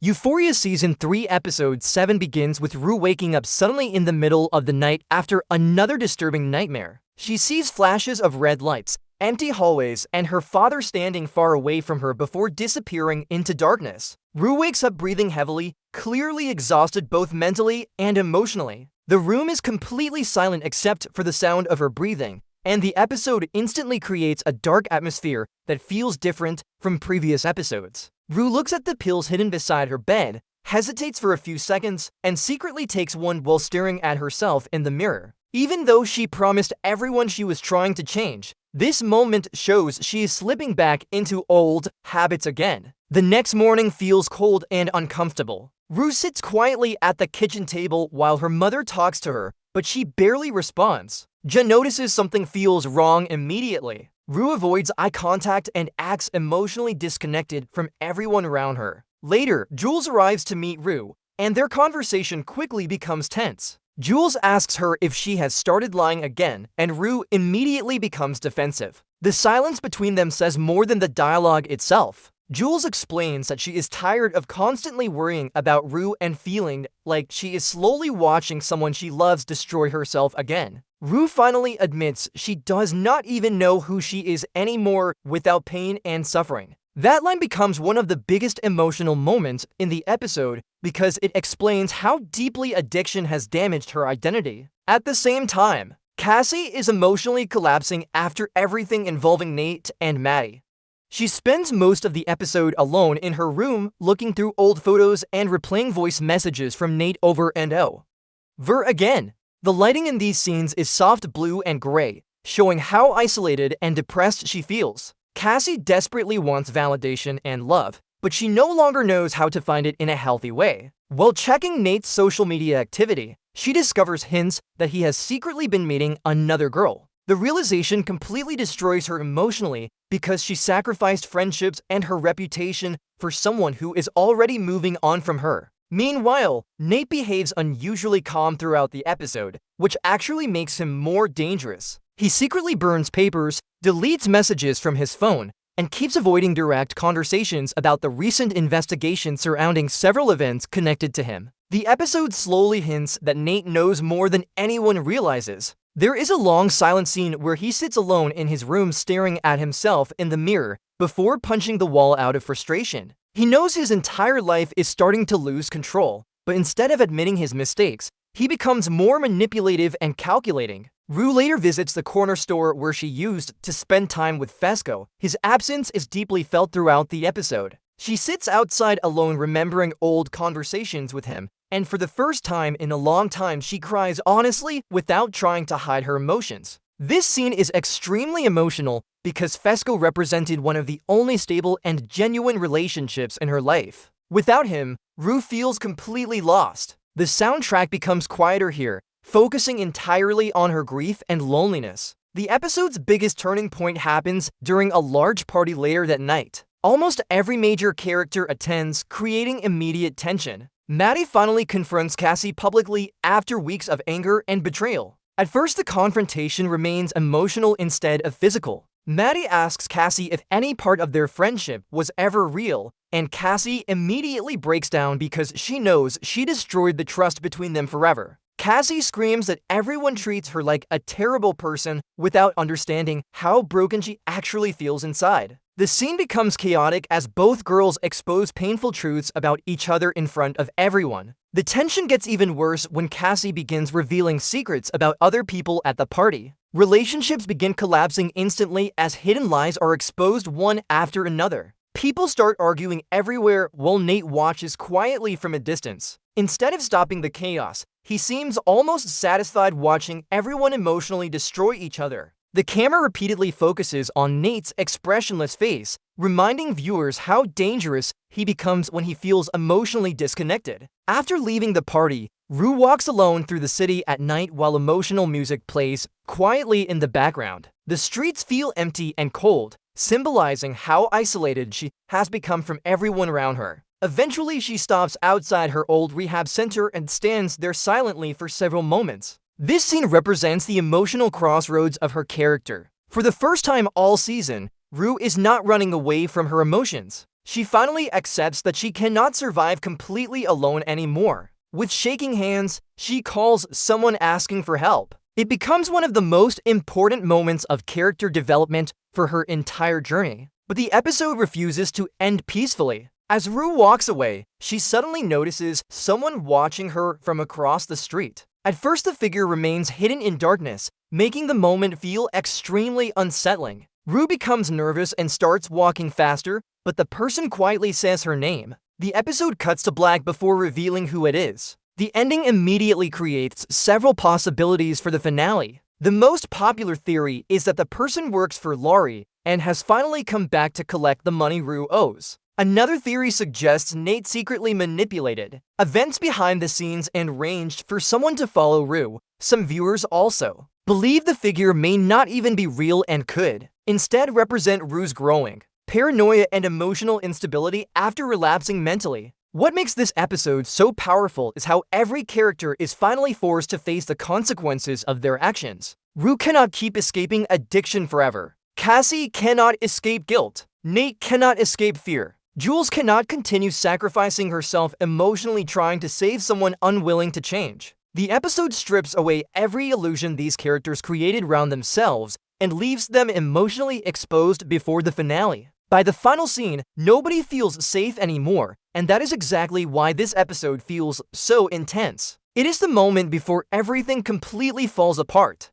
Euphoria Season 3 Episode 7 begins with Rue waking up suddenly in the middle of the night after another disturbing nightmare. She sees flashes of red lights, empty hallways, and her father standing far away from her before disappearing into darkness. Rue wakes up breathing heavily, clearly exhausted both mentally and emotionally. The room is completely silent except for the sound of her breathing, and the episode instantly creates a dark atmosphere that feels different from previous episodes. Rue looks at the pills hidden beside her bed, hesitates for a few seconds, and secretly takes one while staring at herself in the mirror. Even though she promised everyone she was trying to change, this moment shows she is slipping back into old habits again. The next morning feels cold and uncomfortable. Rue sits quietly at the kitchen table while her mother talks to her, but she barely responds. Jen notices something feels wrong immediately. Rue avoids eye contact and acts emotionally disconnected from everyone around her. Later, Jules arrives to meet Rue, and their conversation quickly becomes tense. Jules asks her if she has started lying again, and Rue immediately becomes defensive. The silence between them says more than the dialogue itself. Jules explains that she is tired of constantly worrying about Rue and feeling like she is slowly watching someone she loves destroy herself again. Rue finally admits she does not even know who she is anymore without pain and suffering. That line becomes one of the biggest emotional moments in the episode because it explains how deeply addiction has damaged her identity. At the same time, Cassie is emotionally collapsing after everything involving Nate and Maddie. She spends most of the episode alone in her room looking through old photos and replaying voice messages from Nate over and over again. The lighting in these scenes is soft blue and gray, showing how isolated and depressed she feels. Cassie desperately wants validation and love, but she no longer knows how to find it in a healthy way. While checking Nate's social media activity, she discovers hints that he has secretly been meeting another girl. The realization completely destroys her emotionally because she sacrificed friendships and her reputation for someone who is already moving on from her. Meanwhile, Nate behaves unusually calm throughout the episode, which actually makes him more dangerous. He secretly burns papers, deletes messages from his phone, and keeps avoiding direct conversations about the recent investigation surrounding several events connected to him. The episode slowly hints that Nate knows more than anyone realizes. There is a long silent scene where he sits alone in his room staring at himself in the mirror before punching the wall out of frustration. He knows his entire life is starting to lose control, but instead of admitting his mistakes, he becomes more manipulative and calculating. Rue later visits the corner store where she used to spend time with Fesco. His absence is deeply felt throughout the episode. She sits outside alone remembering old conversations with him, and for the first time in a long time she cries honestly without trying to hide her emotions. This scene is extremely emotional because Fesco represented one of the only stable and genuine relationships in her life. Without him, Rue feels completely lost. The soundtrack becomes quieter here, focusing entirely on her grief and loneliness. The episode's biggest turning point happens during a large party later that night. Almost every major character attends, creating immediate tension. Maddie finally confronts Cassie publicly after weeks of anger and betrayal. At first, the confrontation remains emotional instead of physical. Maddie asks Cassie if any part of their friendship was ever real, and Cassie immediately breaks down because she knows she destroyed the trust between them forever. Cassie screams that everyone treats her like a terrible person without understanding how broken she actually feels inside. The scene becomes chaotic as both girls expose painful truths about each other in front of everyone. The tension gets even worse when Cassie begins revealing secrets about other people at the party. Relationships begin collapsing instantly as hidden lies are exposed one after another. People start arguing everywhere while Nate watches quietly from a distance. Instead of stopping the chaos, he seems almost satisfied watching everyone emotionally destroy each other. The camera repeatedly focuses on Nate's expressionless face, reminding viewers how dangerous he becomes when he feels emotionally disconnected. After leaving the party, Rue walks alone through the city at night while emotional music plays quietly in the background. The streets feel empty and cold, symbolizing how isolated she has become from everyone around her. Eventually, she stops outside her old rehab center and stands there silently for several moments. This scene represents the emotional crossroads of her character. For the first time all season, Rue is not running away from her emotions. She finally accepts that she cannot survive completely alone anymore. With shaking hands, she calls someone asking for help. It becomes one of the most important moments of character development for her entire journey. But the episode refuses to end peacefully. As Rue walks away, she suddenly notices someone watching her from across the street. At first, the figure remains hidden in darkness, making the moment feel extremely unsettling. Rue becomes nervous and starts walking faster, but the person quietly says her name. The episode cuts to black before revealing who it is. The ending immediately creates several possibilities for the finale. The most popular theory is that the person works for Laurie and has finally come back to collect the money Rue owes. Another theory suggests Nate secretly manipulated events behind the scenes and arranged for someone to follow Rue. Some viewers also believe the figure may not even be real and could instead represent Rue's growing paranoia and emotional instability after relapsing mentally. What makes this episode so powerful is how every character is finally forced to face the consequences of their actions. Rue cannot keep escaping addiction forever. Cassie cannot escape guilt. Nate cannot escape fear. Jules cannot continue sacrificing herself emotionally trying to save someone unwilling to change. The episode strips away every illusion these characters created around themselves and leaves them emotionally exposed before the finale. By the final scene, nobody feels safe anymore, and that is exactly why this episode feels so intense. It is the moment before everything completely falls apart.